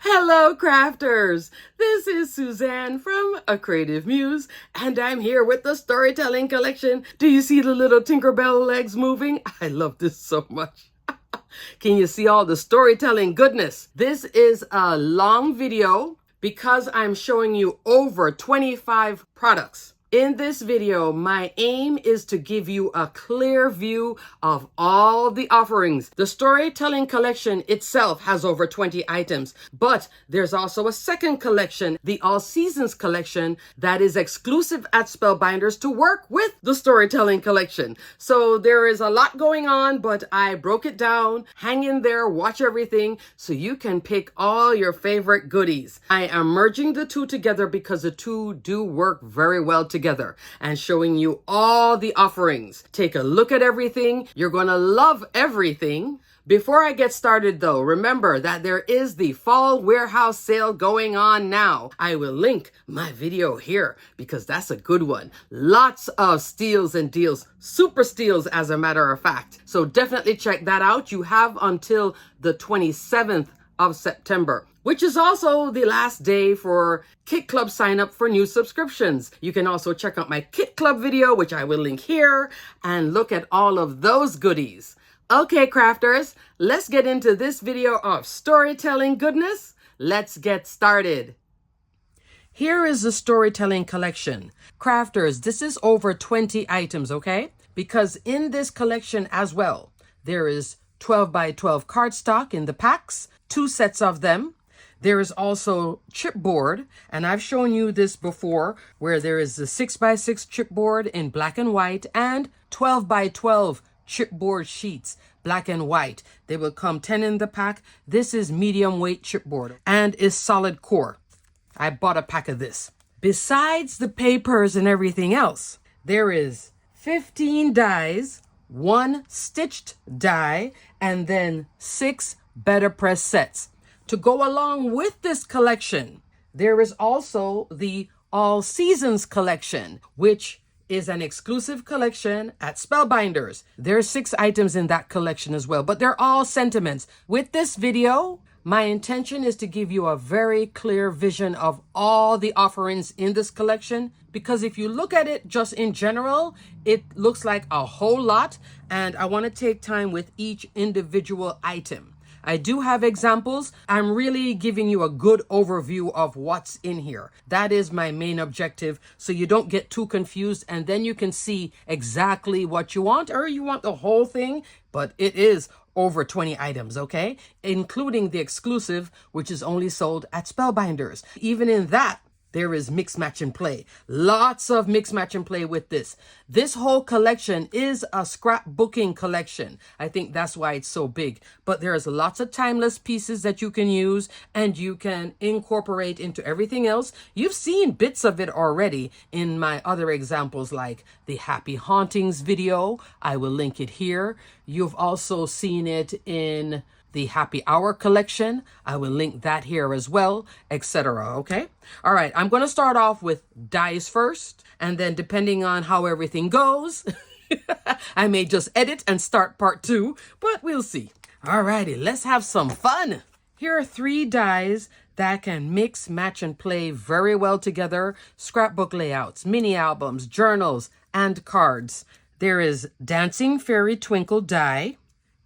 Hello, crafters! This is Suzanne from A Creative Muse, and I'm here with the storytelling collection. Do you see the little Tinkerbell legs moving? I love this so much. Can you see all the storytelling goodness? This is a long video because I'm showing you over 25 products. In this video, my aim is to give you a clear view of all the offerings. The storytelling collection itself has over 20 items, but there's also a second collection, the All Seasons collection, that is exclusive at Spellbinders to work with the storytelling collection. So there is a lot going on, but I broke it down. Hang in there, watch everything, so you can pick all your favorite goodies. I am merging the two together because the two do work very well together and showing you all the offerings. Take a look at everything. You're going to love everything. Before I get started though, remember that there is the fall warehouse sale going on now. I will link my video here because that's a good one. Lots of steals and deals, super steals as a matter of fact. So definitely check that out. You have until the 27th of September, which is also the last day for Kit Club sign up for new subscriptions. You can also check out my Kit Club video, which I will link here, and look at all of those goodies. Okay, crafters, let's get into this video of storytelling goodness. Let's get started. Here is the storytelling collection. Crafters, this is over 20 items, okay? Because in this collection as well, there is 12 by 12 cardstock in the packs, 2 sets of them. There is also chipboard, and I've shown you this before, where there is the 6 by 6 chipboard in black and white and 12 by 12 chipboard sheets, black and white. They will come 10 in the pack. This is medium weight chipboard and is solid core. I bought a pack of this. Besides the papers and everything else, there is 15 dies, 1 stitched die, and then 6 Betterpress sets. To go along with this collection, there is also the All Seasons collection, which is an exclusive collection at Spellbinders. There are 6 items in that collection as well, but they're all sentiments. With this video, my intention is to give you a very clear vision of all the offerings in this collection, because if you look at it just in general, it looks like a whole lot, and I want to take time with each individual item. I do have examples. I'm really giving you a good overview of what's in here. That is my main objective, so you don't get too confused, and then you can see exactly what you want, or you want the whole thing, but it is over 20 items, okay? Including the exclusive, which is only sold at Spellbinders. Even in that, there is mix, match, and play. Lots of mix, match, and play with this. This whole collection is a scrapbooking collection. I think that's why it's so big. But there's lots of timeless pieces that you can use and you can incorporate into everything else. You've seen bits of it already in my other examples, like the Happy Hauntings video. I will link it here. You've also seen it in the Happy Hour collection. I will link that here as well, etc. Okay? All right, I'm going to start off with dies first, and then depending on how everything goes, I may just edit and start part 2, but we'll see. All righty, let's have some fun. Here are 3 dies that can mix, match, and play very well together. Scrapbook layouts, mini albums, journals, and cards. There is Dancing Fairy Twinkle die,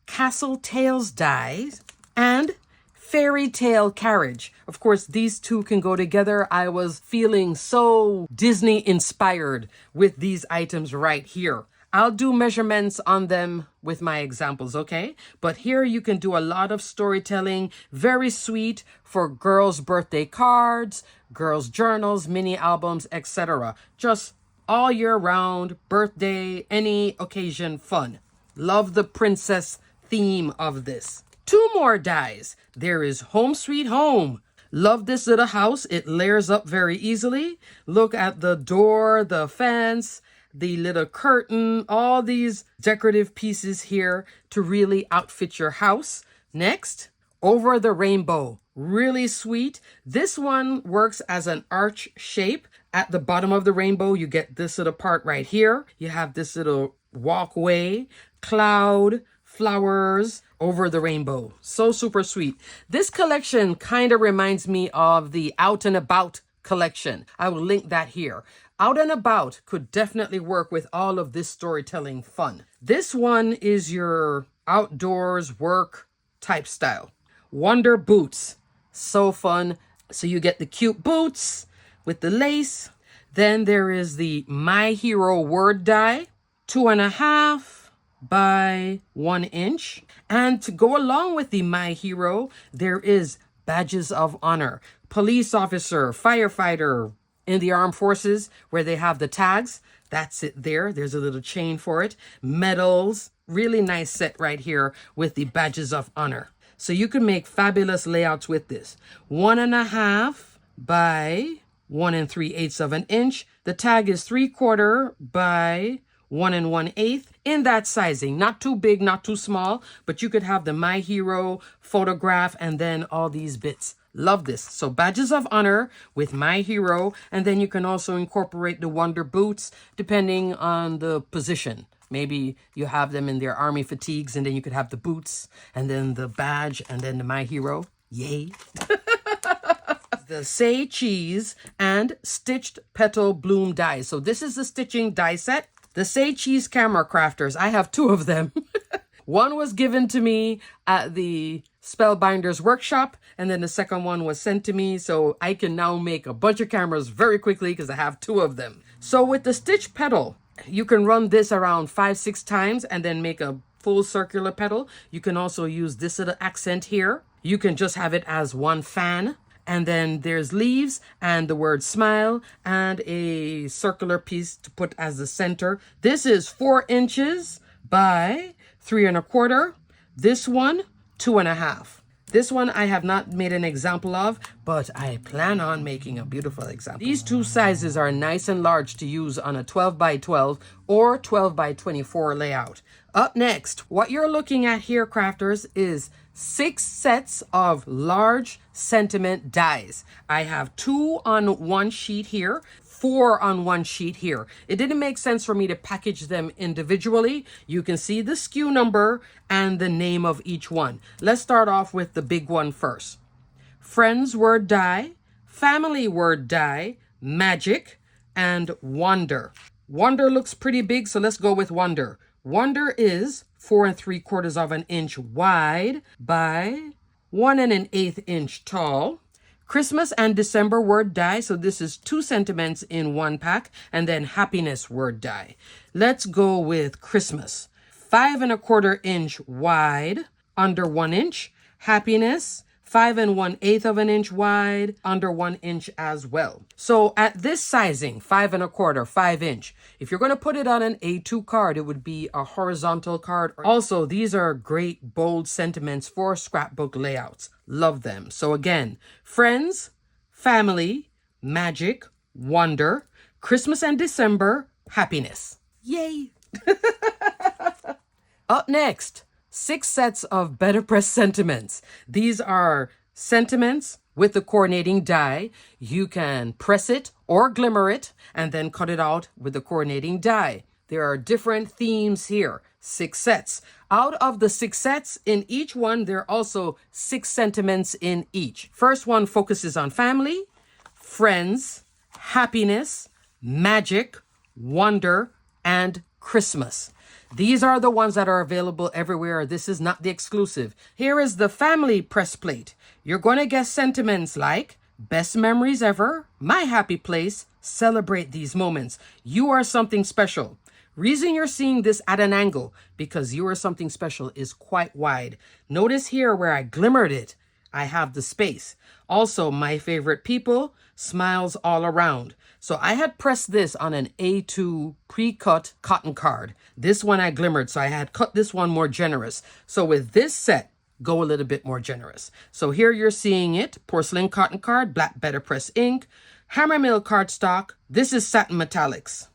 Castle Tales dies, and Fairy Tale Carriage. Of course, these two can go together. I was feeling so Disney inspired with these items right here. I'll do measurements on them with my examples, okay? But here you can do a lot of storytelling, very sweet for girls' birthday cards, girls' journals, mini albums, etc. Just all year round, birthday, any occasion fun. Love the princess theme of this. 2 more dies. There is Home Sweet Home. Love this little house. It layers up very easily. Look at the door, the fence, the little curtain, all these decorative pieces here to really outfit your house. Next, Over the Rainbow. Really sweet. This one works as an arch shape. At the bottom of the rainbow, you get this little part right here. You have this little walkway, cloud, flowers, over the rainbow. So super sweet. This collection kind of reminds me of the Out and About collection. I will link that here. Out and About could definitely work with all of this storytelling fun. This one is your outdoors work type style. Wonder Boots. So fun. So you get the cute boots with the lace. Then there is the My Hero word die, 2.5 by 1 inch. And to go along with the My Hero, there is badges of honor. Police officer, firefighter in the armed forces where they have the tags. That's it there. There's a little chain for it. Medals. Really nice set right here with the badges of honor. So you can make fabulous layouts with this. 1.5 by 1 3/8 of an inch. The tag is 3/4 by 1 1/8 in that sizing. Not too big, not too small, but you could have the My Hero photograph and then all these bits. Love this. So badges of honor with My Hero, and then you can also incorporate the Wonder Boots depending on the position. Maybe you have them in their army fatigues, and then you could have the boots, and then the badge, and then the My Hero. Yay. The Say Cheese and Stitched Petal Bloom dies. So this is the stitching die set. The Say Cheese Camera Crafters. I have 2 of them. One was given to me at the Spellbinders workshop, and then the second one was sent to me, so I can now make a bunch of cameras very quickly because I have 2 of them. So with the stitch petal, you can run this around 5-6 times and then make a full circular petal. You can also use this little accent here. You can just have it as one fan. And then there's leaves and the word smile and a circular piece to put as the center. This is 4 inches by 3.25. This one, 2.5. This one I have not made an example of, but I plan on making a beautiful example. These 2 sizes are nice and large to use on a 12 by 12 or 12 by 24 layout. Up next, what you're looking at here, crafters, is 6 sets of large sentiment dies. I have 2 on one sheet here, 4 on one sheet here. It didn't make sense for me to package them individually. You can see the SKU number and the name of each one. Let's start off with the big one first. Friends word die, family word die, magic, and wonder. Wonder looks pretty big, so let's go with wonder. Wonder is 4 3/4 of an inch wide by 1 1/8 inch tall. Christmas and December word die. So this is 2 sentiments in one pack. And then happiness word die. Let's go with Christmas. 5 1/4 inch wide, under 1 inch. Happiness, 5 1/8 of an inch wide, under 1 inch as well. So at this sizing, 5 1/4, 5 inch, if you're going to put it on an A2 card, it would be a horizontal card. Also, these are great bold sentiments for scrapbook layouts. Love them. So again, friends, family, magic, wonder, Christmas and December, happiness. Yay! Up next, 6 sets of Betterpress sentiments. These are sentiments with the coordinating die. You can press it or glimmer it and then cut it out with the coordinating die. There are different themes here. 6 sets. Out of the 6 sets, in each one, there are also 6 sentiments in each. First one focuses on family, friends, happiness, magic, wonder, and Christmas. These are the ones that are available everywhere. This is not the exclusive. Here is the family press plate. You're going to get sentiments like best memories ever, my happy place, celebrate these moments. You are something special. Reason you're seeing this at an angle because you are something special is quite wide. Notice here where I glimmered it, I have the space. Also, my favorite people, smiles all around. So I had pressed this on an A2 pre-cut cotton card. This one I glimmered, so I had cut this one more generous. So with this set, go a little bit more generous. So here you're seeing it, porcelain cotton card, black Betterpress ink, hammermill cardstock. This is satin metallics.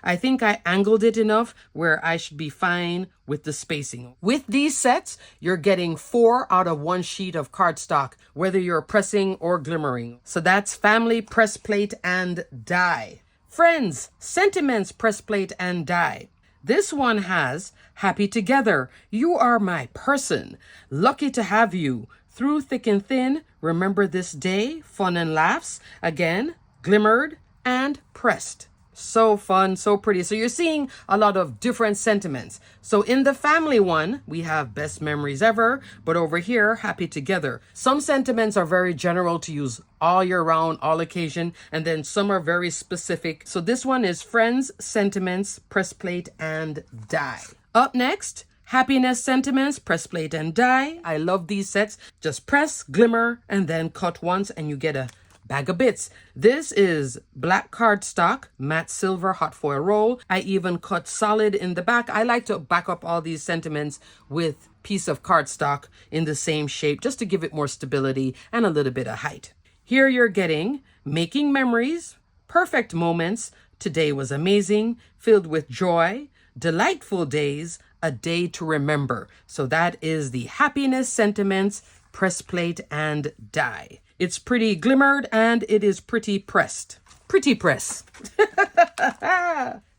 I think I angled it enough where I should be fine with the spacing. With these sets, you're getting 4 out of 1 sheet of cardstock, whether you're pressing or glimmering. So that's family, press plate, and die. Friends, sentiments, press plate, and die. This one has happy together. You are my person. Lucky to have you. Through thick and thin, remember this day, fun and laughs. Again, glimmered and pressed. So fun, so pretty. So you're seeing a lot of different sentiments. So in the family one, we have best memories ever, but over here, happy together. Some sentiments are very general to use all year round, all occasion, and then some are very specific. So this one is friends, sentiments, press plate, and die. Up next, happiness sentiments, press plate, and die. I love these sets. Just press, glimmer, and then cut once, and you get a bag of bits. This is black cardstock, matte silver hot foil roll. I even cut solid in the back. I like to back up all these sentiments with piece of cardstock in the same shape just to give it more stability and a little bit of height. Here you're getting making memories, perfect moments, today was amazing, filled with joy, delightful days, a day to remember. So that is the happiness sentiments, press plate, and die. It's pretty glimmered and it is pretty pressed. Pretty press.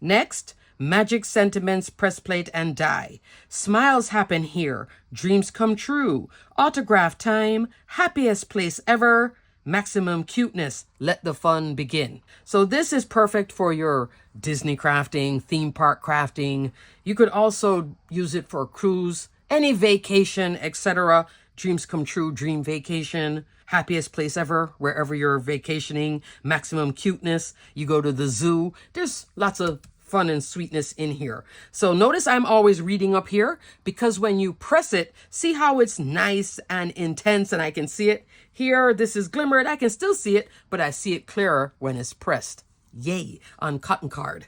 Next, magic sentiments, press plate, and die. Smiles happen here. Dreams come true. Autograph time. Happiest place ever. Maximum cuteness. Let the fun begin. So this is perfect for your Disney crafting, theme park crafting. You could also use it for a cruise, any vacation, etc. Dreams come true, dream vacation. Happiest place ever, wherever you're vacationing, maximum cuteness. You go to the zoo. There's lots of fun and sweetness in here. So notice I'm always reading up here because when you press it, see how it's nice and intense and I can see it. Here, this is glimmered. I can still see it, but I see it clearer when it's pressed. Yay, on cotton card.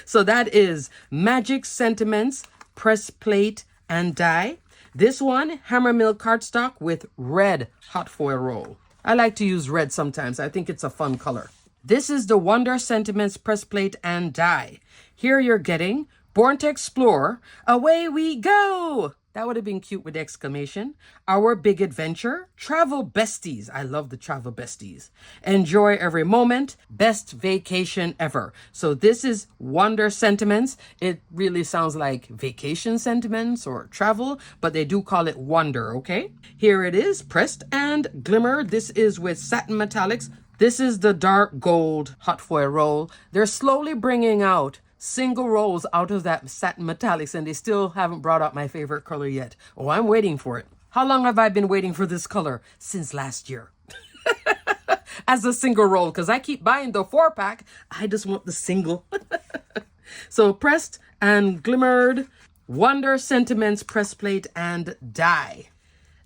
So that is Magic Sentiments, press plate, and die. This one, Hammer Mill cardstock with red hot foil roll. I like to use red sometimes. I think it's a fun color. This is the Wonder Sentiments press plate and die. Here you're getting Born to Explore. Away we go. That would have been cute with exclamation. Our Big Adventure. Travel Besties. I love the Travel Besties. Enjoy every moment. Best vacation ever. So this is Wonder Sentiments. It really sounds like vacation sentiments or travel, but they do call it Wonder, okay? Here it is, pressed and glimmer. This is with satin metallics. This is the dark gold hot foil roll. They're slowly bringing out single rolls out of that satin metallics, and they still haven't brought out my favorite color yet. Oh, I'm waiting for it. How long have I been waiting for this color? Since last year. As a single roll, because I keep buying the 4-pack. I just want the single. So pressed and glimmered, Wonder Sentiments, press plate, and die.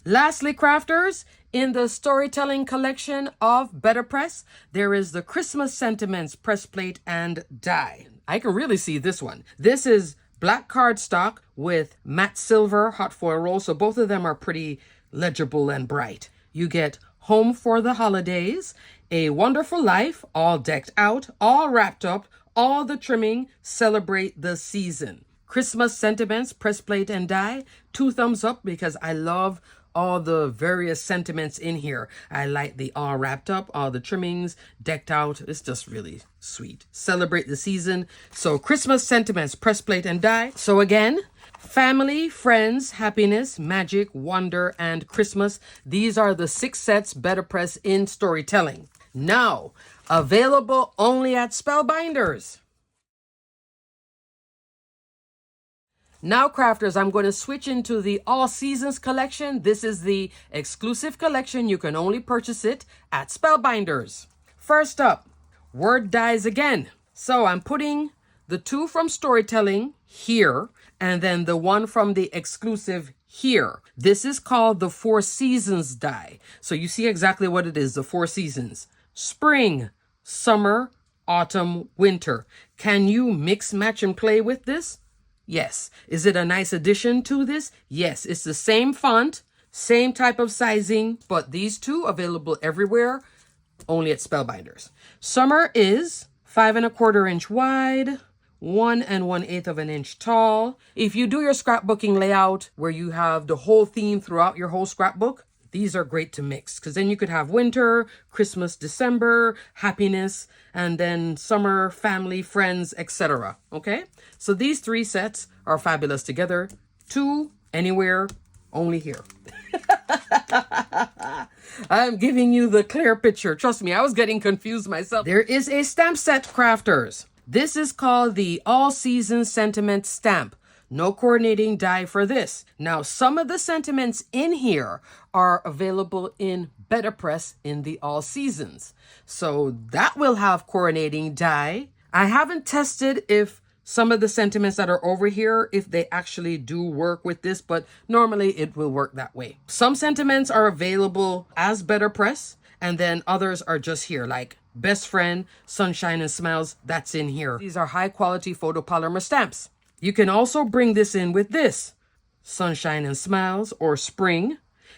Lastly, crafters, in the storytelling collection of Betterpress, there is the Christmas Sentiments, press plate, and die. I can really see this one. This is black cardstock with matte silver hot foil roll, so both of them are pretty legible and bright. You get Home for the Holidays, A Wonderful Life, all decked out, all wrapped up, all the trimming, celebrate the season. Christmas Sentiments, press plate, and die. 2 thumbs up because I love all the various sentiments in here. I like the all wrapped up, all the trimmings, decked out. It's just really sweet. Celebrate the season. So Christmas Sentiments, press plate, and die. So again, family, friends, happiness, magic, wonder, and Christmas. These are the 6 sets Betterpress in storytelling. Now, available only at Spellbinders. Now, crafters, I'm going to switch into the All Seasons collection. This is the exclusive collection. You can only purchase it at Spellbinders. First up, Word Dies Again. So I'm putting the 2 from storytelling here, and then the 1 from the exclusive here. This is called the 4 Seasons die. So you see exactly what it is, the 4 seasons. Spring, summer, autumn, winter. Can you mix, match, and play with this? Yes. Is it a nice addition to this? Yes. It's the same font, same type of sizing, but these 2 available everywhere, only at Spellbinders. Summer is 5 1/4 inch wide, 1 1/8 of an inch tall. If you do your scrapbooking layout where you have the whole theme throughout your whole scrapbook, These are great to mix because then you could have winter, Christmas, December, happiness, and then summer, family, friends, etc. Okay? So these 3 sets are fabulous together. 2 anywhere, only here. I'm giving you the clear picture. Trust me, I was getting confused myself. There is a stamp set, crafters. This is called the All Season Sentiment Stamp. No coordinating die for this. Now, some of the sentiments in here are available in Betterpress in the All Seasons. So that will have coordinating die. I haven't tested if some of the sentiments that are over here, if they actually do work with this, but normally it will work that way. Some sentiments are available as Betterpress, and then others are just here, like Best Friend, Sunshine and Smiles, that's in here. These are high quality photopolymer stamps. You can also bring this in with this, Sunshine and Smiles or Spring,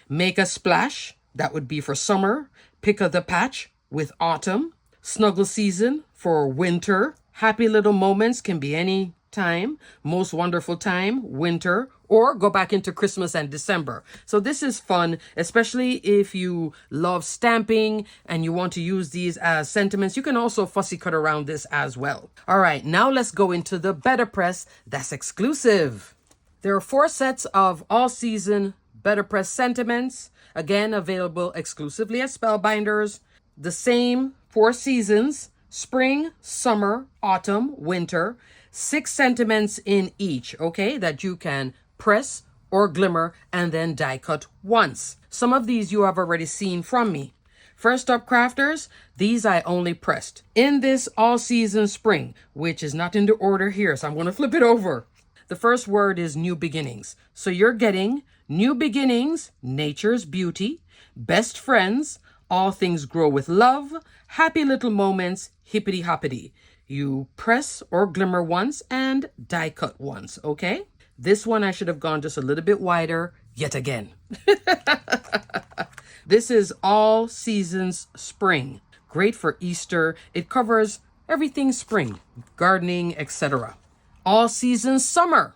Make a Splash, that would be for summer, Pick of the Patch with autumn, Snuggle Season for winter, Happy Little Moments can be any time, Most Wonderful Time, winter, or go back into Christmas and December. So this is fun, especially if you love stamping and you want to use these as sentiments. You can also fussy cut around this as well. All right, now let's go into the Betterpress that's exclusive. There are 4 sets of all season Betterpress sentiments, again available exclusively at Spellbinders. The same 4 seasons, spring, summer, autumn, winter, 6 sentiments in each, okay, that you can press or glimmer and then die cut once. Some of these you have already seen from me. First up, crafters, these I only pressed in this all season spring, which is not in the order here, so I'm going to flip it over. The first word is new beginnings. So you're getting new beginnings, nature's beauty, best friends, all things grow with love, happy little moments, hippity hoppity. You press or glimmer once and die cut once, okay? This one I should have gone just a little bit wider yet again. This is all seasons spring. Great for Easter. It covers everything spring, gardening, etc. All seasons summer.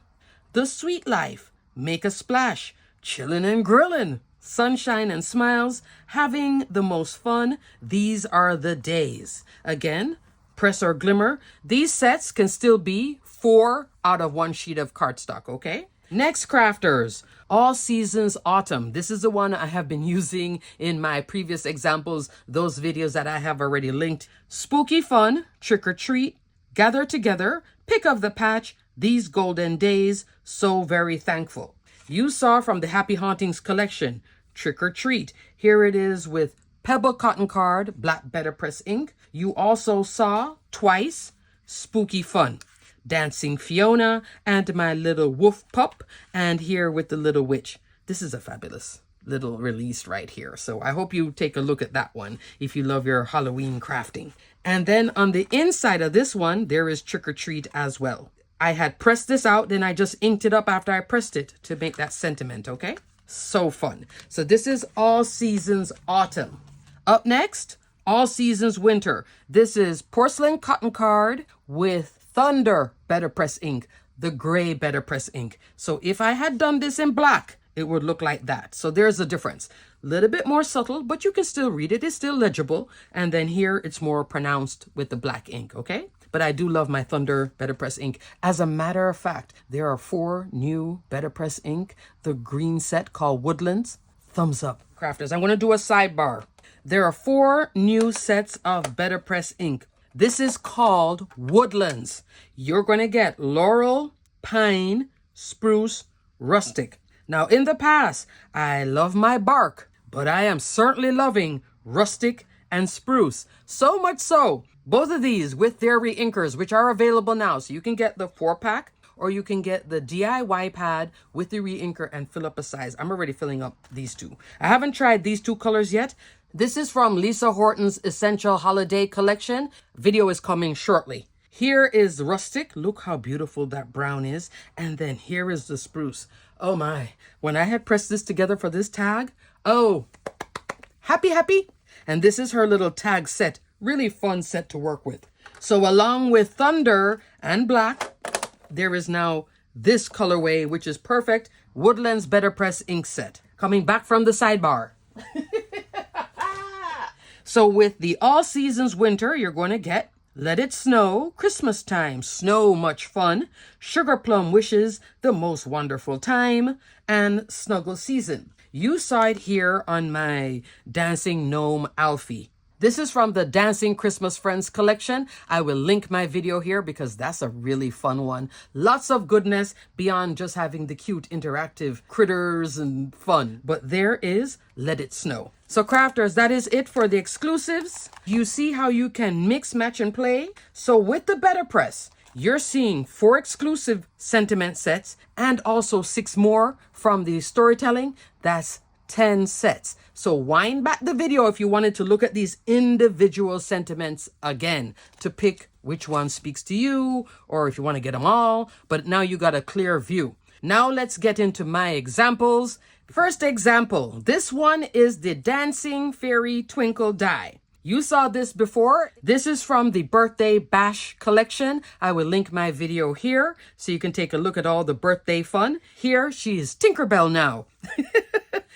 The sweet life. Make a splash. Chillin' and grillin'. Sunshine and smiles. Having the most fun. These are the days. Again, press or glimmer. These sets can still be 4 out of 1 sheet of cardstock, okay? Next, crafters, all seasons autumn. This is the one I have been using in my previous examples, those videos that I have already linked. Spooky fun, trick or treat, gather together, pick of the patch, these golden days, so very thankful. You saw from the Happy Hauntings collection, trick or treat. Here it is with Pebble Cotton Card, black Betterpress ink. You also saw twice Spooky Fun, Dancing Fiona, and my little wolf pup, and here with the little witch. This is a fabulous little release right here. So I hope you take a look at that one if you love your Halloween crafting. And then on the inside of this one, there is Trick or Treat as well. I had pressed this out, then I just inked it up after I pressed it to make that sentiment, okay? So fun. So this is All Seasons Autumn. Up next, All Seasons Winter. This is Porcelain Cotton Card with Thunder Betterpress ink, the gray Betterpress ink. So if I had done this in black, it would look like that. So there's a difference. A little bit more subtle, but you can still read it. It's still legible. And then here it's more pronounced with the black ink, okay? But I do love my Thunder Betterpress ink. As a matter of fact, there are 4 new Betterpress ink, the green set called Woodlands. Thumbs up, crafters. I'm going to do a sidebar. There are 4 new sets of Betterpress ink. This is called Woodlands. You're going to get Laurel, Pine, Spruce, Rustic. Now, in the past, I love my bark, but I am certainly loving Rustic and Spruce. So much so, both of these with their re-inkers, which are available now. So you can get the 4-pack or you can get the DIY pad with the re-inker and fill up a size. I'm already filling up these 2. I haven't tried these 2 colors yet. This is from Lisa Horton's Essential Holiday Collection. Video is coming shortly. Here is Rustic. Look how beautiful that brown is. And then here is the Spruce. Oh my. When I had pressed this together for this tag, oh, happy. And this is her little tag set. Really fun set to work with. So along with Thunder and Black, there is now this colorway, which is perfect. Woodlands Betterpress ink set. Coming back from the sidebar. So with the all seasons winter, you're going to get Let It Snow, Christmas Time, Snow Much Fun, Sugar Plum Wishes, The Most Wonderful Time, and Snuggle Season. You saw it here on my Dancing Gnome Alfie. This is from the Dancing Christmas Friends collection. I will link my video here because that's a really fun one. Lots of goodness beyond just having the cute interactive critters and fun. But there is Let It Snow. So crafters, that is it for the exclusives. You see how you can mix, match, and play? So with the Betterpress, you're seeing 4 exclusive sentiment sets and also 6 more from the storytelling. That's 10 sets. So wind back the video if you wanted to look at these individual sentiments again to pick which one speaks to you or if you want to get them all. But now you got a clear view. Now let's get into my examples. First example, this one is the Dancing Fairy Twinkle die. You saw this before. This is from the Birthday Bash collection. I will link my video here so you can take a look at all the birthday fun. Here she is Tinkerbell now.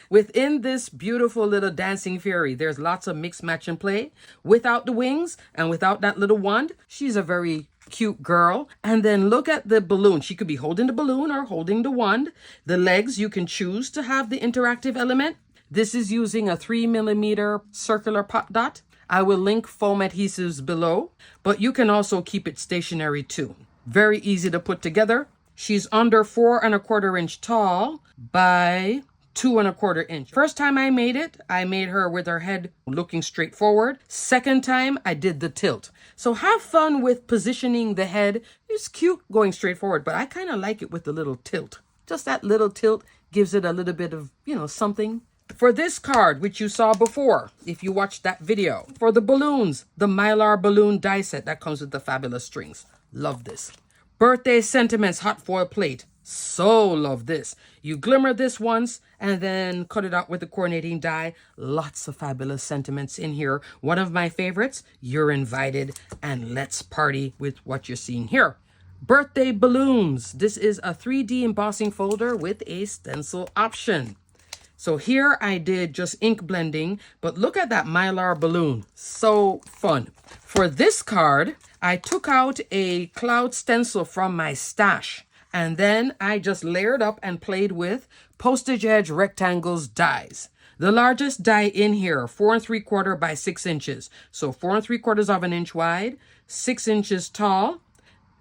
Within this beautiful little dancing fairy, there's lots of mix, match, and play. Without the wings and without that little wand, she's a very cute girl. And then look at the balloon. She could be holding the balloon or holding the wand. The legs, you can choose to have the interactive element. This is using a 3mm circular pop dot. I will link foam adhesives below, but you can also keep it stationary too. Very easy to put together. She's under 4¼ inch tall by 2¼ inch. First time I made it, I made her with her head looking straight forward. Second time, I did the tilt. So have fun with positioning the head. It's cute going straight forward, but I kind of like it with the little tilt. Just that little tilt gives it a little bit of, something. For this card, which you saw before, if you watched that video, for the balloons, the Mylar balloon die set that comes with the fabulous strings. Love this. Birthday Sentiments hot foil plate. So love this. You glimmer this once and then cut it out with the coordinating die. Lots of fabulous sentiments in here. One of my favorites, You're Invited, and let's party with what you're seeing here. Birthday Balloons. This is a 3D embossing folder with a stencil option. So here I did just ink blending, but look at that Mylar balloon. So fun. For this card, I took out a cloud stencil from my stash, and then I just layered up and played with postage edge rectangles dies. The largest die in here, 4¾ by 6 inches. So 4¾ inch wide, 6 inches tall.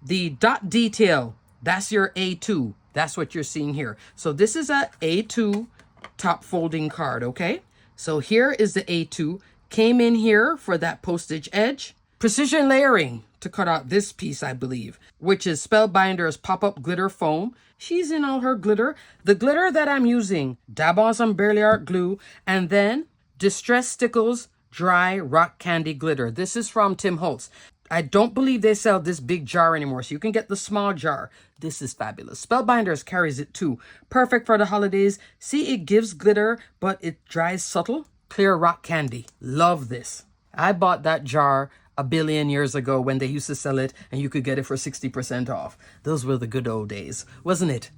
The dot detail, that's your A2. That's what you're seeing here. So this is a A2 top folding card, okay? So here is the A2. Came in here for that postage edge. Precision layering to cut out this piece, I believe, which is Spellbinders pop-up glitter foam. She's in all her glitter. The glitter that I'm using, dab on some Barely Art glue, and then Distress Stickles dry rock candy glitter. This is from Tim Holtz. I don't believe they sell this big jar anymore, so you can get the small jar. This is fabulous. Spellbinders carries it too. Perfect for the holidays. See, it gives glitter, but it dries subtle. Clear rock candy. Love this. I bought that jar a billion years ago when they used to sell it and you could get it for 60% off. Those were the good old days, wasn't it?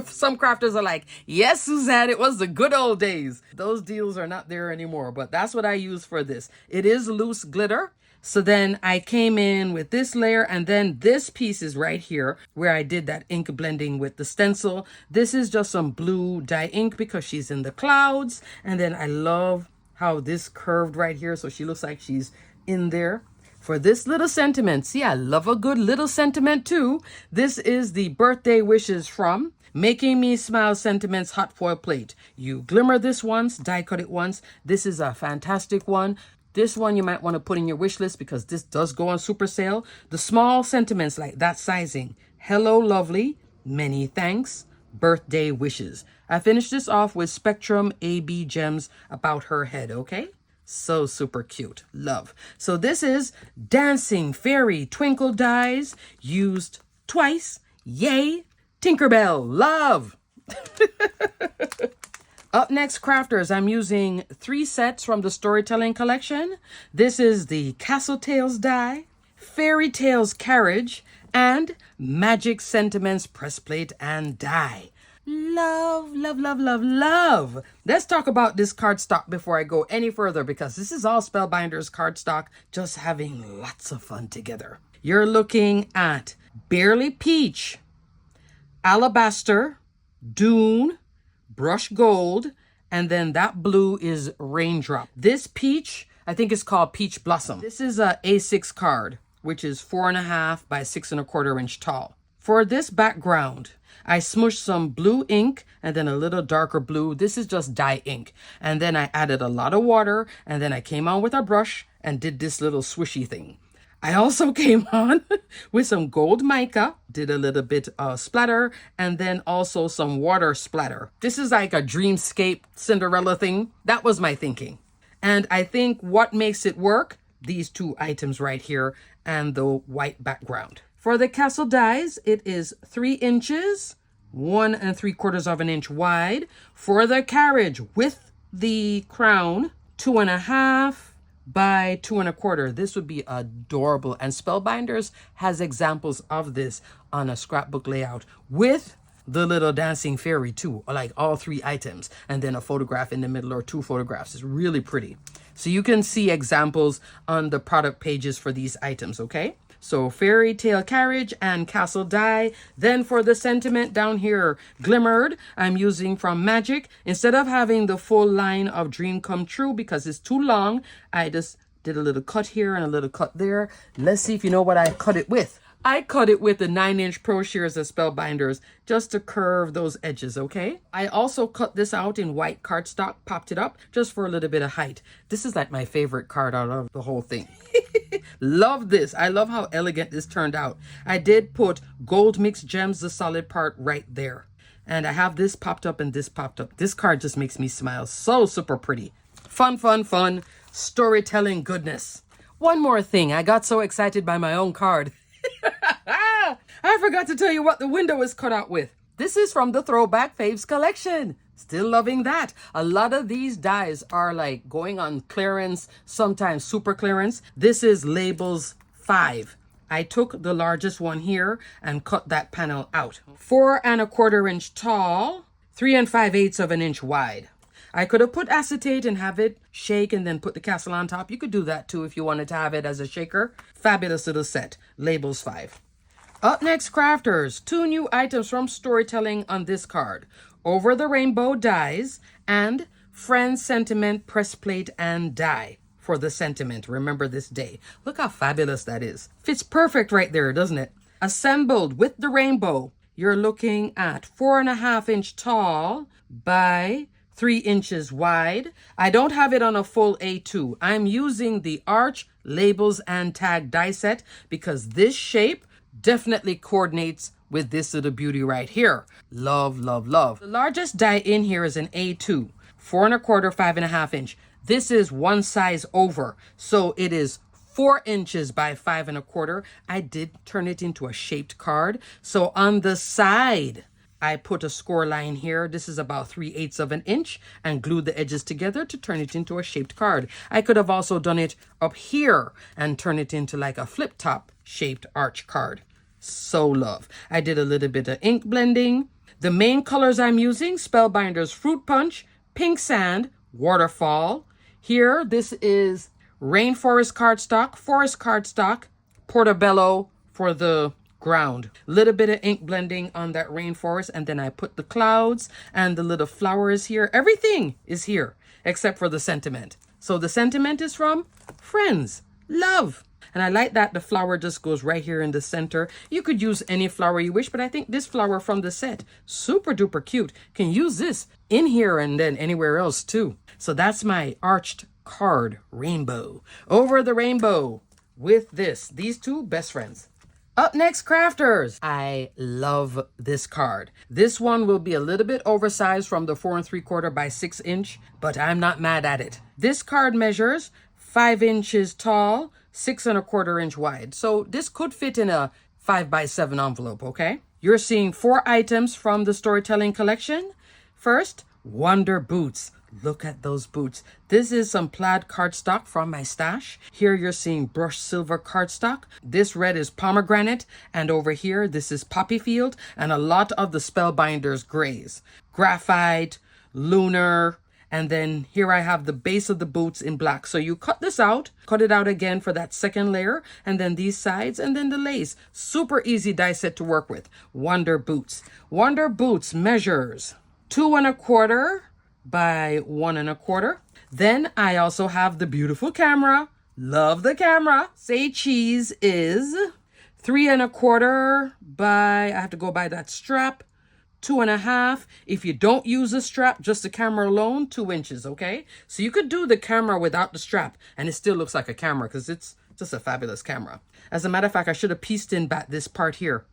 Some crafters are like, yes, Suzanne, it was the good old days. Those deals are not there anymore, but that's what I use for this. It is loose glitter. So then I came in with this layer, and then this piece is right here where I did that ink blending with the stencil. This is just some blue dye ink because she's in the clouds. And then I love how this curved right here, so she looks like she's in there. For this little sentiment, see, I love a good little sentiment too. This is the birthday wishes from Making Me Smile Sentiments hot foil plate. You glimmer this once, die cut it once. This is a fantastic one. This one you might want to put in your wish list because this does go on super sale. The small sentiments like that sizing. Hello, lovely. Many thanks. Birthday wishes. I finished this off with Spectrum AB gems about her head, okay? So super cute. Love. So this is Dancing Fairy Twinkle dies used twice. Yay. Tinkerbell. Love. Up next, crafters, I'm using 3 sets from the Storytelling collection. This is the Castle Tales die, Fairy Tales Carriage, and Magic Sentiments press plate and die. Love, love, love, love, love. Let's talk about this cardstock before I go any further, because this is all Spellbinders cardstock, just having lots of fun together. You're looking at Barely Peach, Alabaster, Dune, Brush Gold, and then that blue is Raindrop. This peach, I think it's called Peach Blossom. This is a A6 card, which is 4.5 by 6.25 inch tall. For this background, I smushed some blue ink and then a little darker blue. This is just dye ink. And then I added a lot of water, and then I came on with a brush and did this little swishy thing. I also came on with some gold mica, did a little bit of splatter, and then also some water splatter. This is like a dreamscape Cinderella thing. That was my thinking. And I think what makes it work, these two items right here and the white background. For the castle dies, it is 3 inches, 1 3/4 inch wide. For the carriage with the crown, 2.5 by 2.25. This would be adorable. And Spellbinders has examples of this on a scrapbook layout with the little dancing fairy too, like all 3 items, and then a photograph in the middle or 2 photographs. It's really pretty. So you can see examples on the product pages for these items, okay? So fairy tale carriage and castle die. Then for the sentiment down here, Glimmered, I'm using from Magic. Instead of having the full line of Dream Come True because it's too long, I just did a little cut here and a little cut there. Let's see if you know what I cut it with. I cut it with the 9-inch Pro Shears of Spellbinders just to curve those edges, okay? I also cut this out in white cardstock, popped it up just for a little bit of height. This is like my favorite card out of the whole thing. Love this. I love how elegant this turned out. I did put Gold Mixed Gems, the solid part, right there. And I have this popped up and this popped up. This card just makes me smile. So super pretty. Fun, fun, fun. Storytelling goodness. One more thing. I got so excited by my own card. I forgot to tell you what the window is cut out with. This is from the Throwback Faves collection. Still loving that. A lot of these dies are like going on clearance, sometimes super clearance. This is Labels 5. I took the largest one here and cut that panel out. 4 1/4 inch tall, 3 5/8 inch wide. I could have put acetate and have it shake and then put the castle on top. You could do that too if you wanted to have it as a shaker. Fabulous little set. Labels 5. Up next, crafters. 2 new items from Storytelling on this card. Over the Rainbow dies and Friends Sentiment press plate and die for the sentiment. Remember this day. Look how fabulous that is. Fits perfect right there, doesn't it? Assembled with the rainbow. You're looking at 4.5 inch tall by 3 inches wide. I don't have it on a full A2. I'm using the Arch Labels and Tag die set because this shape definitely coordinates with this little beauty right here. Love, love, love. The largest die in here is an A2, 4 1/4, 5.5 inch. This is one size over, so it is 4 inches by 5 1/4. I did turn it into a shaped card. So on the side, I put a score line here. This is about 3/8 inch and glued the edges together to turn it into a shaped card. I could have also done it up here and turn it into like a flip top shaped arch card. So love. I did a little bit of ink blending. The main colors I'm using, Spellbinders Fruit Punch, Pink Sand, Waterfall. Here, this is Rainforest cardstock, Forest cardstock, Portobello for the ground. Little bit of ink blending on that rainforest, and then I put the clouds and the little flowers here. Everything is here except for the sentiment. So the sentiment is from Friends, Love. And I like that the flower just goes right here in the center. You could use any flower you wish, but I think this flower from the set, super duper cute. Can use this in here and then anywhere else too. So that's my arched card, Rainbow. Over the Rainbow with this. These two, best friends. Up next, crafters. I love this card. This one will be a little bit oversized from the 4 3/4 by 6 inch, but I'm not mad at it. This card measures 5 inches tall, 6 1/4 inch wide. So this could fit in a 5 by 7 envelope, okay? You're seeing 4 items from the Storytelling collection. First, Wonder Boots. Look at those boots. This is some plaid cardstock from my stash. Here you're seeing brushed silver cardstock. This red is pomegranate. And over here, this is poppy field. And a lot of the Spellbinders grays. Graphite, lunar. And then here I have the base of the boots in black. So you cut this out, cut it out again for that second layer. And then these sides and then the lace. Super easy die set to work with. Wonder boots. Wonder boots measures 2 1/4 by 1 1/4. Then I also have the beautiful camera. Love the camera. Say cheese is 3 1/4 by, I have to go by that strap, 2 1/2. If you don't use a strap, just the camera alone, 2 inches, okay? So you could do the camera without the strap and it still looks like a camera because it's just a fabulous camera. As a matter of fact, I should have pieced in back this part here.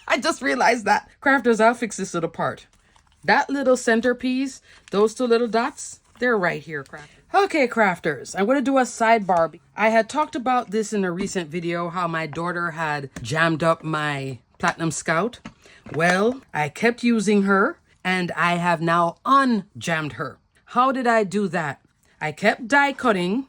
I just realized that. Crafters, I'll fix this little part. That little centerpiece, those 2 little dots, they're right here, crafters. Okay, crafters, I'm going to do a sidebar. I had talked about this in a recent video, how my daughter had jammed up my Platinum Scout. Well, I kept using her, and I have now unjammed her. How did I do that? I kept die cutting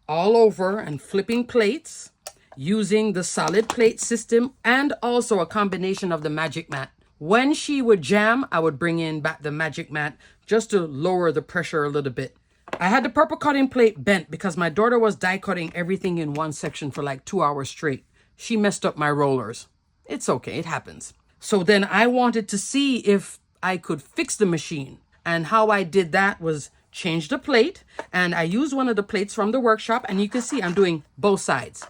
all over and flipping plates using the solid plate system and also a combination of the Magic Mat. When she would jam, I would bring in back the Magic Mat just to lower the pressure a little bit. I had the purple cutting plate bent because my daughter was die cutting everything in one section for like 2 hours straight. She messed up my rollers. It's okay, it happens. So then I wanted to see if I could fix the machine. And how I did that was change the plate. And I used one of the plates from the workshop. And you can see I'm doing both sides.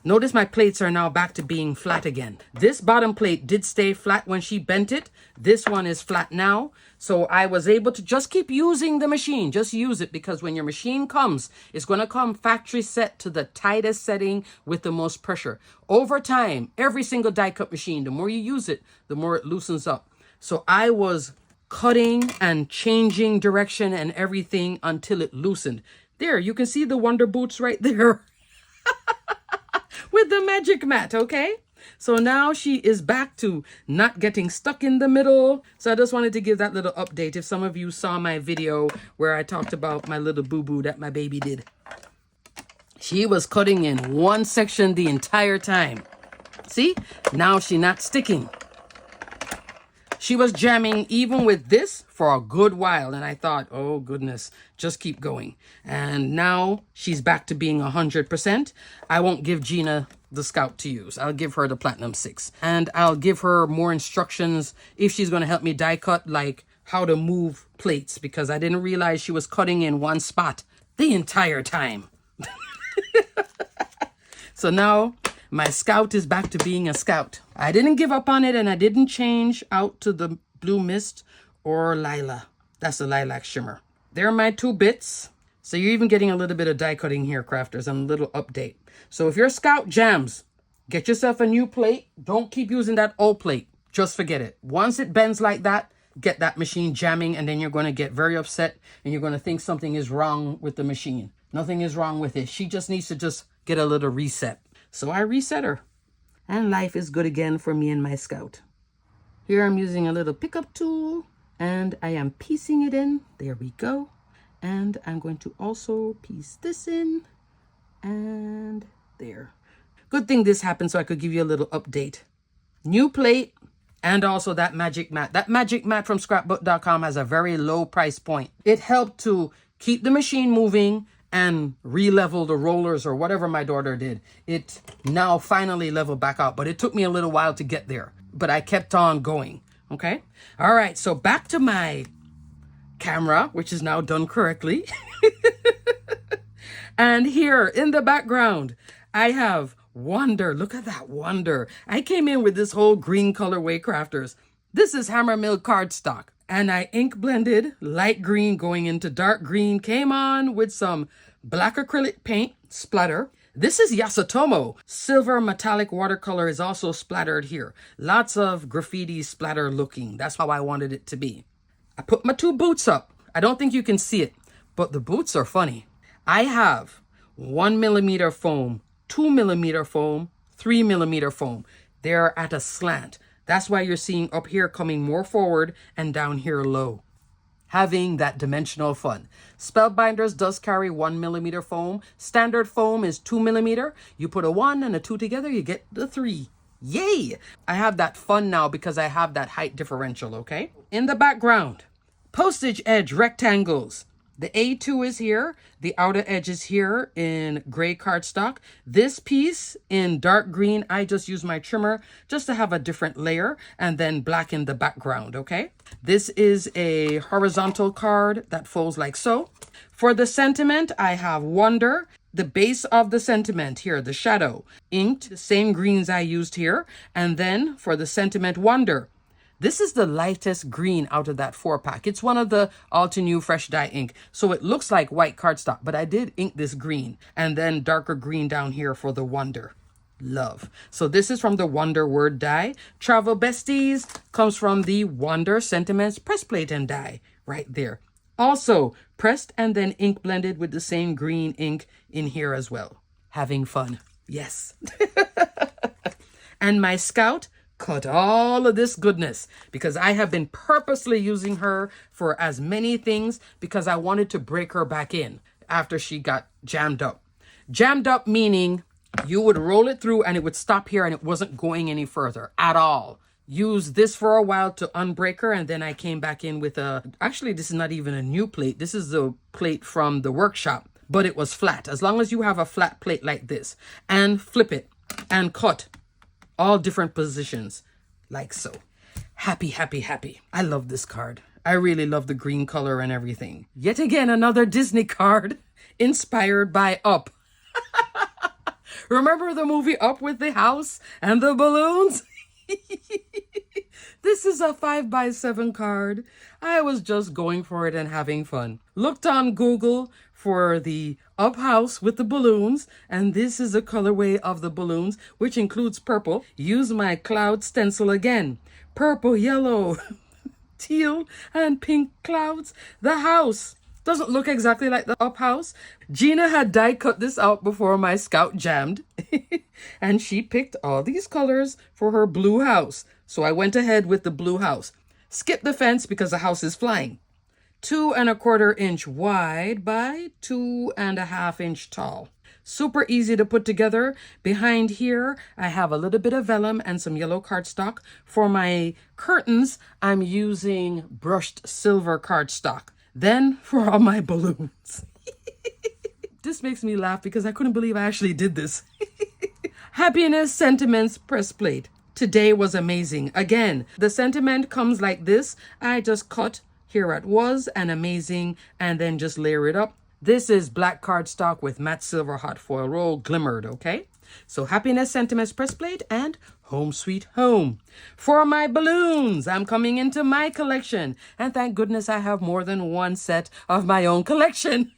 Notice my plates are now back to being flat again. This bottom plate did stay flat when she bent it. This one is flat now. So I was able to just keep using the machine. Just use it because when your machine comes, it's going to come factory set to the tightest setting with the most pressure. Over time, every single die cut machine, the more you use it, the more it loosens up. So I was cutting and changing direction and everything until it loosened. There, you can see the Wonder Boots right there. With the Magic Mat, okay? So now she is back to not getting stuck in the middle. So I just wanted to give that little update. If some of you saw my video where I talked about my little boo-boo that my baby did. She was cutting in one section the entire time. See? Now she's not sticking. She was jamming even with this for a good while. And I thought, oh goodness, just keep going. And now she's back to being 100%. I won't give Gina the Scout to use. I'll give her the Platinum 6. And I'll give her more instructions if she's going to help me die cut, like how to move plates. Because I didn't realize she was cutting in one spot the entire time. So now my Scout is back to being a Scout. I didn't give up on it and I didn't change out to the Blue Mist or Lila. That's the Lilac Shimmer. There are my 2 bits. So you're even getting a little bit of die cutting here, crafters, and a little update. So if your Scout jams, get yourself a new plate. Don't keep using that old plate. Just forget it. Once it bends like that, get that machine jamming and then you're going to get very upset and you're going to think something is wrong with the machine. Nothing is wrong with it. She just needs to just get a little reset. So I reset her. And life is good again for me and my Scout. Here I'm using a little pickup tool and I am piecing it in. There we go. And I'm going to also piece this in and there. Good thing this happened so I could give you a little update. New plate and also that Magic Mat. That Magic Mat from scrapbook.com has a very low price point. It helped to keep the machine moving and re-level the rollers or whatever my daughter did. It now finally leveled back out, but it took me a little while to get there. But I kept on going, okay? All right, so back to my camera, which is now done correctly. And here in the background, I have Wonder. Look at that Wonder. I came in with this whole green colorway, crafters. This is Hammer Mill cardstock. And I ink blended light green going into dark green. Came on with some black acrylic paint splatter. This is Yasutomo. Silver metallic watercolor is also splattered here. Lots of graffiti splatter looking. That's how I wanted it to be. I put my 2 boots up. I don't think you can see it, but the boots are funny. I have 1mm foam, 2mm foam, 3mm foam. They're at a slant. That's why you're seeing up here coming more forward and down here low. having that dimensional fun. Spellbinders does carry 1mm foam. Standard foam is 2mm. You put a 1 and a 2 together, you get the 3. Yay! I have that fun now because I have that height differential, okay? In the background, postage edge rectangles. The A2 is here. The outer edge is here in gray cardstock. This piece in dark green, I just use my trimmer just to have a different layer, and then black in the background, okay? This is a horizontal card that folds like so. For the sentiment, I have Wonder. The base of the sentiment here, the shadow, inked, the same greens I used here. And then for the sentiment Wonder, this is the lightest green out of that 4-pack. It's one of the Altenew Fresh Dye ink. So it looks like white cardstock, but I did ink this green. And then darker green down here for the Wonder. Love. So this is from the Wonder Word die. Travel Besties comes from the Wonder Sentiments Press Plate and die right there. Also pressed and then ink blended with the same green ink in here as well. Having fun. Yes. And my Scout cut all of this goodness because I have been purposely using her for as many things because I wanted to break her back in after she got jammed up. Jammed up meaning you would roll it through and it would stop here and it wasn't going any further at all. Use this for a while to unbreak her, and then I came back in with actually this is not even a new plate. This is the plate from the workshop, but it was flat. As long as you have a flat plate like this and flip it and cut all different positions like so. Happy, happy, happy. I love this card. I really love the green color and everything. Yet again, another Disney card inspired by Up. Remember the movie Up with the house and the balloons? This is a 5x7 card. I was just going for it and having fun. Looked on Google for the Up house with the balloons, and this is a colorway of the balloons, which includes purple. Use my cloud stencil again. Purple, yellow, teal, and pink clouds. The house doesn't look exactly like the Up house. Gina had die cut this out before my Scout jammed. And she picked all these colors for her blue house. So I went ahead with the blue house. Skip the fence because the house is flying. 2 1/4 inch wide by 2 1/2 inch tall. Super easy to put together. Behind here, I have a little bit of vellum and some yellow cardstock. For my curtains, I'm using brushed silver cardstock. Then for all my balloons. This makes me laugh because I couldn't believe I actually did this. Happiness Sentiments Press Plate. Today was amazing. Again, the sentiment comes like this. I just cut here at was and amazing and then just layer it up. This is black cardstock with matte silver hot foil roll glimmered, okay? So Happiness Sentiments Press Plate and Home Sweet Home. For my balloons, I'm coming into my collection. And thank goodness I have more than one set of my own collection.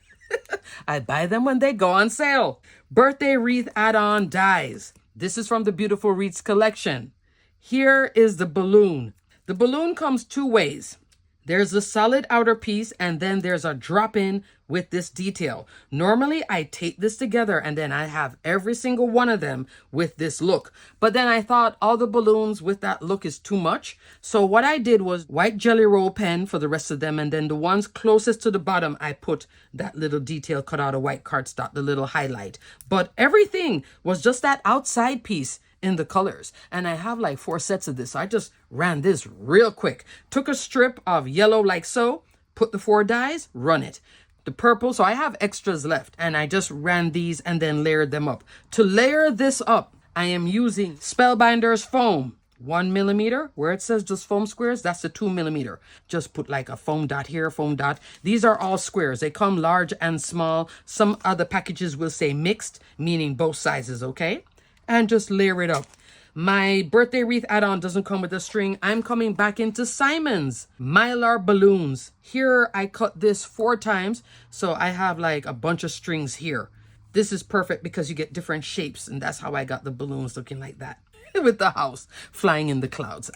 I buy them when they go on sale. Birthday wreath add-on dies. This is from the Beautiful Wreaths collection. Here is the balloon. The balloon comes 2 ways. There's a solid outer piece and then there's a drop-in with this detail. Normally I tape this together and then I have every single one of them with this look. But then I thought all the balloons with that look is too much. So what I did was white jelly roll pen for the rest of them, and then the ones closest to the bottom I put that little detail cut out of white cardstock, the little highlight. But everything was just that outside piece in the colors, and I have like 4 sets of this. So I just ran this real quick. Took a strip of yellow like so, put the 4 dies, run it. The purple, so I have extras left, and I just ran these and then layered them up. To layer this up, I am using Spellbinders foam. 1mm, where it says just foam squares, that's the 2mm. Just put like a foam dot here, foam dot. These are all squares. They come large and small. Some other packages will say mixed, meaning both sizes, okay? And just layer it up. My birthday wreath add-on doesn't come with a string. I'm coming back into Simon's Mylar balloons. Here I cut this 4 times, so I have like a bunch of strings here. This is perfect because you get different shapes, and that's how I got the balloons looking like that with the house flying in the clouds.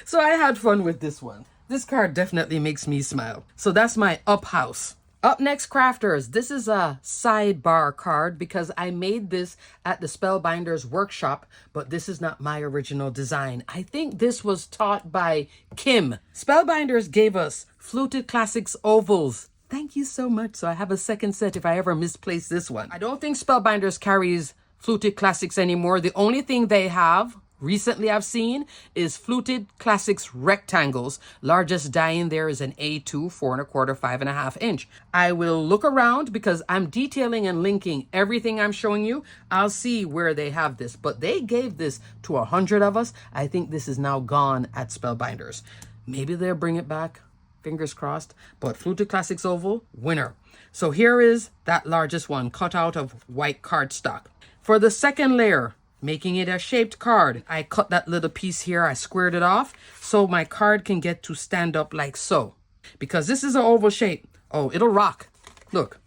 So I had fun with this one. This card definitely makes me smile. So that's my Up house. Up next, crafters. This is a sidebar card because I made this at the Spellbinders workshop, but this is not my original design. I think this was taught by Kim. Spellbinders gave us Fluted Classics ovals. Thank you so much. So I have a second set if I ever misplace this one. I don't think Spellbinders carries Fluted Classics anymore. The only thing they have recently I've seen is Fluted Classics rectangles. Largest die in there is an A2, 4 1/4, 5.5 inch. I will look around because I'm detailing and linking everything I'm showing you. I'll see where they have this, but they gave this to 100 of us. I think this is now gone at Spellbinders. Maybe they'll bring it back. Fingers crossed. But Fluted Classics oval, winner. So here is that largest one cut out of white cardstock. For the second layer, making it a shaped card, I cut that little piece here. I squared it off so my card can get to stand up like so. Because this is an oval shape. Oh, it'll rock. Look.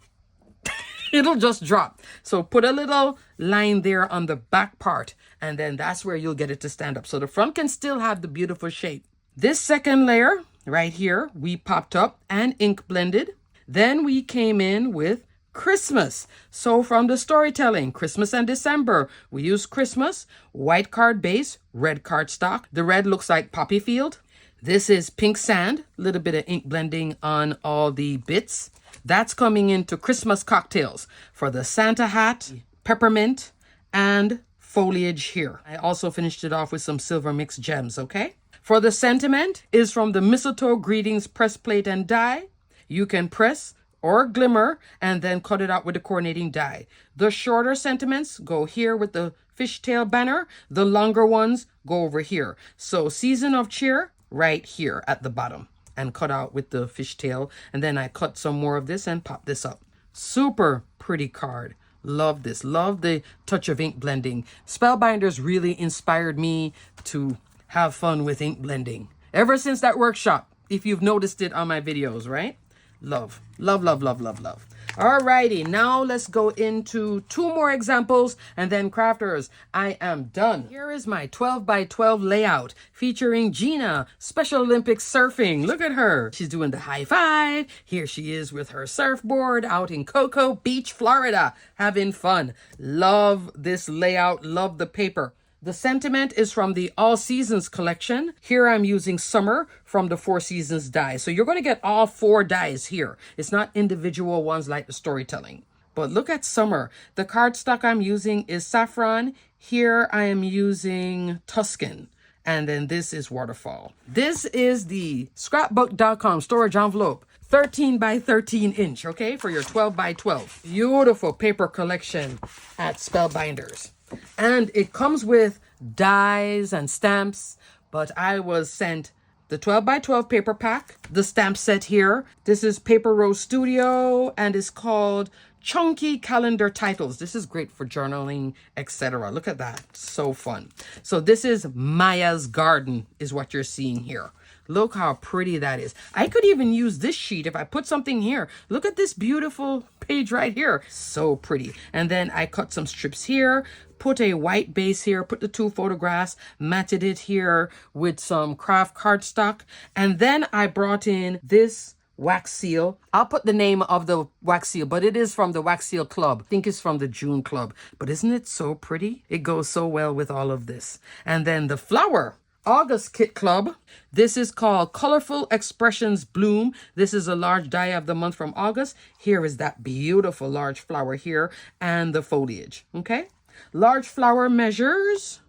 It'll just drop. So put a little line there on the back part, and then that's where you'll get it to stand up. So the front can still have the beautiful shape. This second layer right here, we popped up and ink blended. Then we came in with Christmas. So from the storytelling, Christmas and December, we use Christmas, white card base, red cardstock. The red looks like poppy field. This is pink sand, a little bit of ink blending on all the bits. That's coming into Christmas cocktails for the Santa hat, peppermint, and foliage here. I also finished it off with some silver mixed gems, okay? For the sentiment is from the mistletoe greetings press plate and die. You can press or glimmer and then cut it out with the coordinating die. The shorter sentiments go here with the fishtail banner. The longer ones go over here. So season of cheer right here at the bottom and cut out with the fishtail. And then I cut some more of this and pop this up. Super pretty card. Love this. Love the touch of ink blending. Spellbinders really inspired me to have fun with ink blending. Ever since that workshop, if you've noticed it on my videos, right? Love, love, love, love, love, love. Alrighty, now let's go into 2 more examples and then crafters, I am done. Here is my 12 by 12 layout featuring Gina, Special Olympics surfing. Look at her. She's doing the high five. Here she is with her surfboard out in Cocoa Beach, Florida, having fun. Love this layout, love the paper. The sentiment is from the All Seasons collection. Here I'm using summer from the 4 Seasons die. So you're going to get all 4 dies here. It's not individual ones like the storytelling. But look at summer. The cardstock I'm using is saffron. Here I am using Tuscan. And then this is waterfall. This is the scrapbook.com storage envelope. 13 by 13 inch, okay, for your 12 by 12. Beautiful paper collection at Spellbinders. And it comes with dies and stamps, but I was sent the 12 by 12 paper pack, the stamp set here. This is Paper Rose Studio, and it's called Chunky Calendar Titles. This is great for journaling, etc. Look at that. So fun. So this is Maya's Garden is what you're seeing here. Look how pretty that is. I could even use this sheet if I put something here. Look at this beautiful page right here. So pretty. And then I cut some strips here, put a white base here, put the 2 photographs, matted it here with some craft cardstock. And then I brought in this wax seal. I'll put the name of the wax seal, but it is from the Wax Seal Club. I think it's from the June Club. But isn't it so pretty? It goes so well with all of this. And then the flower. August Kit Club. This is called Colorful Expressions Bloom. This is a large die of the month from August. Here is that beautiful large flower here and the foliage. Okay. Large flower measures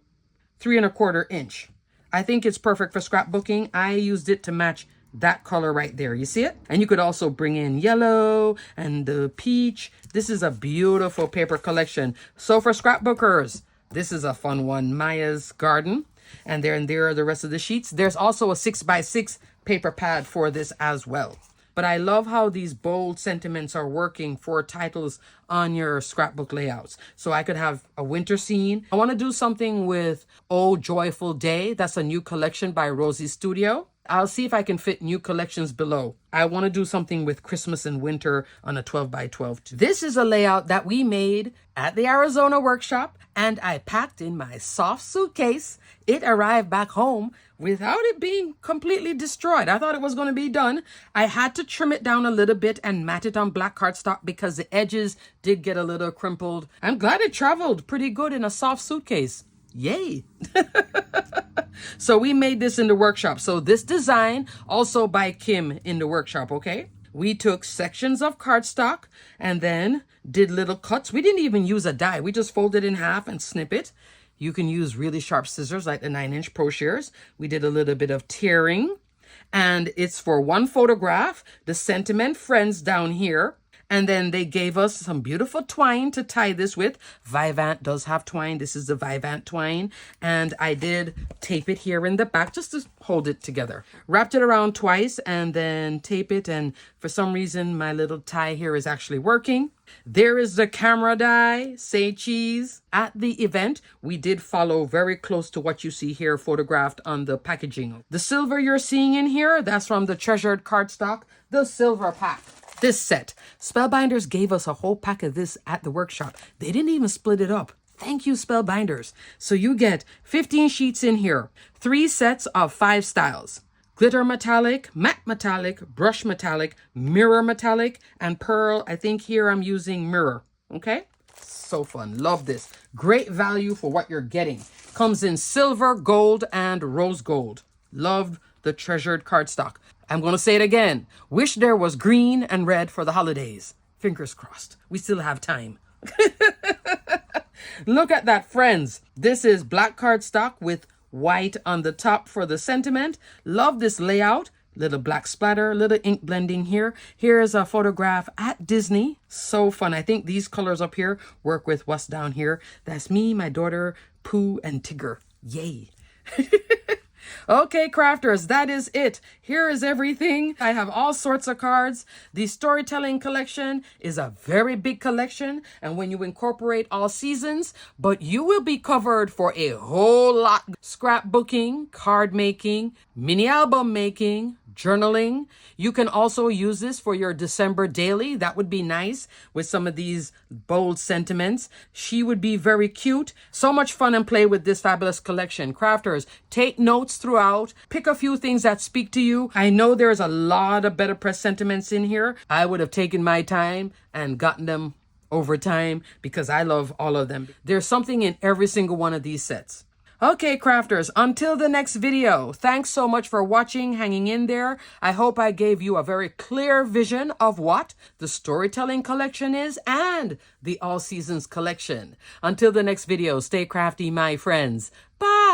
3 1/4 inch. I think it's perfect for scrapbooking. I used it to match that color right there. You see it? And you could also bring in yellow and the peach. This is a beautiful paper collection. So for scrapbookers, this is a fun one. Maya's Garden. And there are the rest of the sheets. There's also a 6 by 6 paper pad for this as well. But I love how these bold sentiments are working for titles on your scrapbook layouts. So I could have a winter scene. I want to do something with Oh Joyful Day. That's a new collection by Rosie Studio. I'll see if I can fit new collections below. I want to do something with Christmas and winter on a 12 by 12 too. This is a layout that we made at the Arizona workshop, and I packed in my soft suitcase. It arrived back home without it being completely destroyed. I thought it was going to be done. I had to trim it down a little bit and mat it on black cardstock because the edges did get a little crimpled. I'm glad it traveled pretty good in a soft suitcase. Yay. So we made this in the workshop. So this design also by Kim in the workshop, okay? We took sections of cardstock and then did little cuts. We didn't even use a die. We just folded it in half and snip it. You can use really sharp scissors like the 9-inch Pro Shears. We did a little bit of tearing, and it's for one photograph, the Sentiment Friends down here. And then they gave us some beautiful twine to tie this with. Vivant does have twine. This is the Vivant twine. And I did tape it here in the back just to hold it together. Wrapped it around twice and then tape it. And for some reason, my little tie here is actually working. There is the camera die, say cheese. At the event, we did follow very close to what you see here photographed on the packaging. The silver you're seeing in here, that's from the Treasured Cardstock, the silver pack. This set. Spellbinders gave us a whole pack of this at the workshop. They didn't even split it up. Thank you, Spellbinders. So you get 15 sheets in here, 3 sets of 5 styles. Glitter metallic, matte metallic, brush metallic, mirror metallic, and pearl. I think here I'm using mirror. Okay? So fun. Love this. Great value for what you're getting. Comes in silver, gold, and rose gold. Love the Treasured Cardstock. I'm going to say it again. Wish there was green and red for the holidays. Fingers crossed. We still have time. Look at that, friends. This is black cardstock with white on the top for the sentiment. Love this layout. Little black splatter, little ink blending here. Here's a photograph at Disney. So fun. I think these colors up here work with what's down here. That's me, my daughter, Pooh, and Tigger. Yay. Okay, crafters, that is it. Here is everything. I have all sorts of cards. The storytelling collection is a very big collection, and when you incorporate all seasons, but you will be covered for a whole lot. Scrapbooking, card making, mini album making, journaling. You can also use this for your December daily. That would be nice with some of these bold sentiments. She would be very cute. So much fun and play with this fabulous collection. Crafters, take notes throughout. Pick a few things that speak to you. I know there's a lot of Betterpress sentiments in here. I would have taken my time and gotten them over time because I love all of them. There's something in every single one of these sets. Okay, crafters, until the next video, thanks so much for watching, hanging in there. I hope I gave you a very clear vision of what the storytelling collection is and the all seasons collection. Until the next video, stay crafty, my friends. Bye.